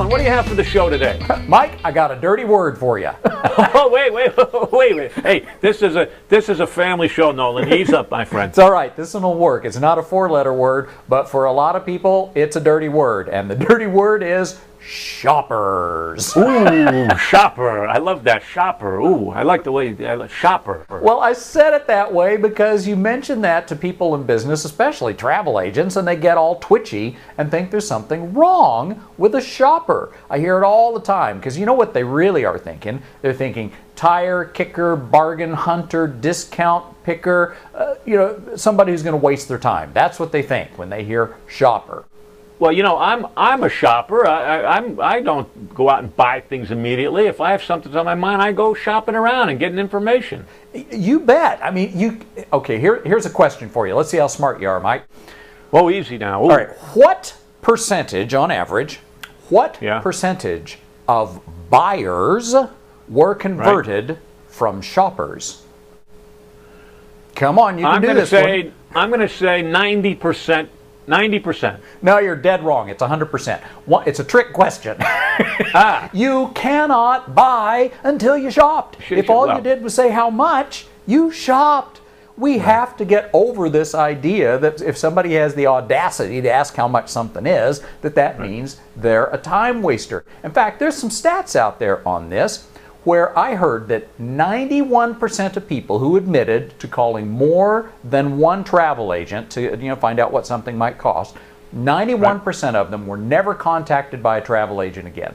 Nolan, what do you have for the show today? Mike, I got a dirty word for you. Oh, wait. Hey, this is a family show, Nolan. Ease up, my friend. It's all right. This one will work. It's not a 4-letter word, but for a lot of people, it's a dirty word. And the dirty word is shoppers. Ooh, shopper. I love that, shopper. Ooh, I like the way shopper. Well, I said it that way because you mention that to people in business, especially travel agents, and they get all twitchy and think there's something wrong with a shopper. I hear it all the time because you know what they really are thinking? They're thinking tire kicker, bargain hunter, discount picker, somebody who's going to waste their time. That's what they think when they hear shopper. Well, I'm a shopper. I don't go out and buy things immediately. If I have something on my mind, I go shopping around and getting information. You bet. I mean, okay, here's a question for you. Let's see how smart you are, Mike. Whoa, easy now. Ooh. All right. What percentage, on average, percentage of buyers were converted from shoppers? Come on, you can do this one. I'm going to say 90%. 90%. No, you're dead wrong. It's 100%. It's a trick question. You cannot buy until you shopped. If all you did was say how much, you shopped. We have to get over this idea that if somebody has the audacity to ask how much something is, that means they're a time waster. In fact, there's some stats out there on this where I heard that 91% of people who admitted to calling more than one travel agent to find out what something might cost, 91% of them were never contacted by a travel agent again.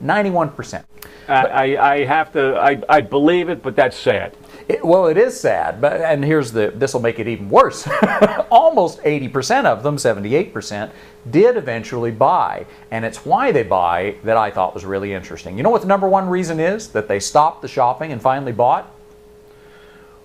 91%. I believe it, but that's sad. Well, it is sad, and this will make it even worse. Almost 80% of them, 78%, did eventually buy. And it's why they buy that I thought was really interesting. You know what the number one reason is that they stopped the shopping and finally bought?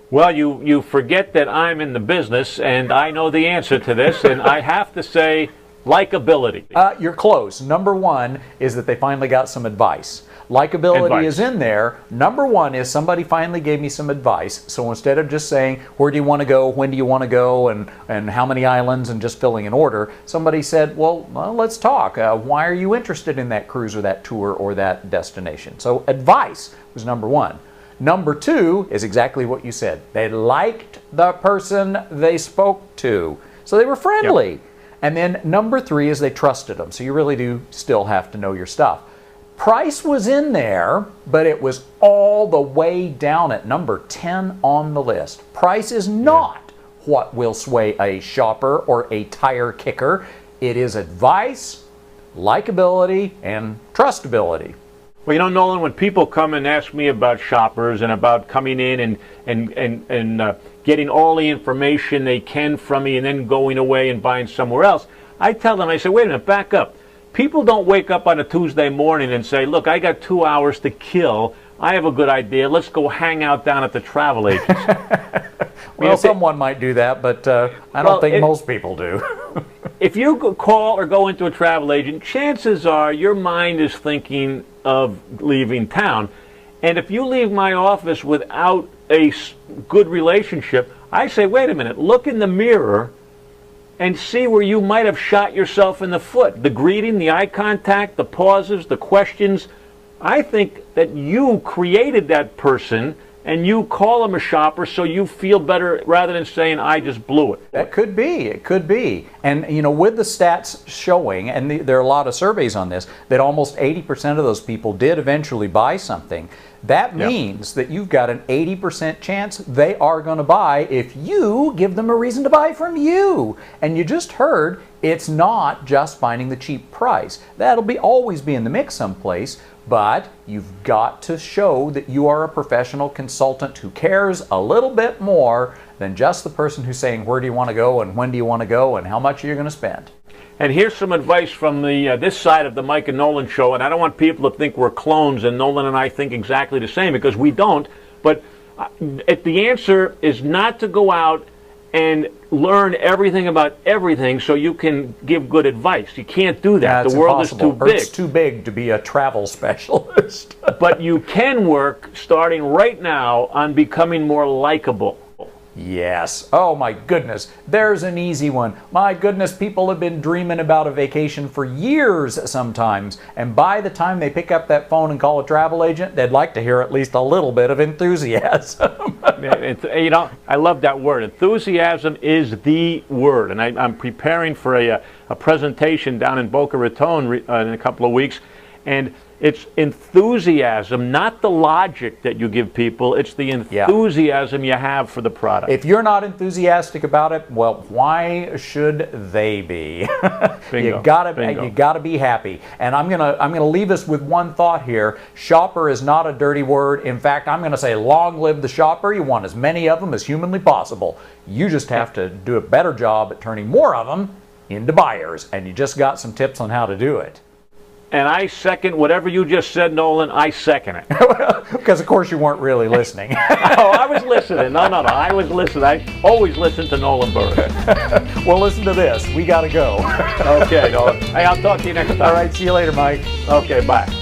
Well, you forget that I'm in the business, and I know the answer to this, and I have to say likability. You're close. Number one is that they finally got some advice. Likability is in there. Number one is somebody finally gave me some advice. So instead of just saying, where do you want to go, when do you want to go, and how many islands, and just filling an order, somebody said, well let's talk. Why are you interested in that cruise or that tour or that destination? So advice was number one. Number two is exactly what you said. They liked the person they spoke to. So they were friendly. Yep. And then number three is they trusted them. So you really do still have to know your stuff. Price was in there, but it was all the way down at number 10 on the list. Price is not what will sway a shopper or a tire kicker. It is advice, likability, and trustability. Well, Nolan, when people come and ask me about shoppers and about coming in and getting all the information they can from me and then going away and buying somewhere else, I tell them, I say, wait a minute, back up. People don't wake up on a Tuesday morning and say, look, I got 2 hours to kill. I have a good idea. Let's go hang out down at the travel agency. Well, someone might do that, but I don't think most people do. If you call or go into a travel agent, chances are your mind is thinking of leaving town. And if you leave my office without a good relationship, I say, wait a minute, look in the mirror and see where you might have shot yourself in the foot. The greeting, the eye contact, the pauses, the questions. I think that you created that person and you call them a shopper so you feel better rather than saying, I just blew it. That could be. It could be. And, with the stats showing, and there are a lot of surveys on this, that almost 80% of those people did eventually buy something. That means that you've got an 80% chance they are going to buy if you give them a reason to buy from you. And you just heard it's not just finding the cheap price. That'll always be in the mix someplace, but you've got to show that you are a professional consultant who cares a little bit more than just the person who's saying, where do you want to go and when do you want to go and how much are you going to spend. And here's some advice from this side of the Mike and Nolan show, and I don't want people to think we're clones and Nolan and I think exactly the same, because we don't. But the answer is not to go out and learn everything about everything so you can give good advice. You can't do that. The world is too big. It's too big to be a travel specialist. But you can work starting right now on becoming more likable. Yes. Oh my goodness. There's an easy one. My goodness, people have been dreaming about a vacation for years sometimes. And by the time they pick up that phone and call a travel agent, they'd like to hear at least a little bit of enthusiasm. I love that word. Enthusiasm is the word. And I'm preparing for a presentation down in Boca Raton in a couple of weeks. And it's enthusiasm, not the logic that you give people. It's the enthusiasm you have for the product. If you're not enthusiastic about it, well, why should they be? Bingo. You gotta be happy. And I'm gonna leave us with one thought here. Shopper is not a dirty word. In fact, I'm gonna say long live the shopper. You want as many of them as humanly possible. You just have to do a better job at turning more of them into buyers. And you just got some tips on how to do it. And I second whatever you just said, Nolan. I second it. Because, of course, you weren't really listening. Oh, I was listening. No. I was listening. I always listen to Nolan Burris. Well, listen to this. We got to go. Okay, Nolan. Hey, I'll talk to you next time. All right. See you later, Mike. Okay, bye.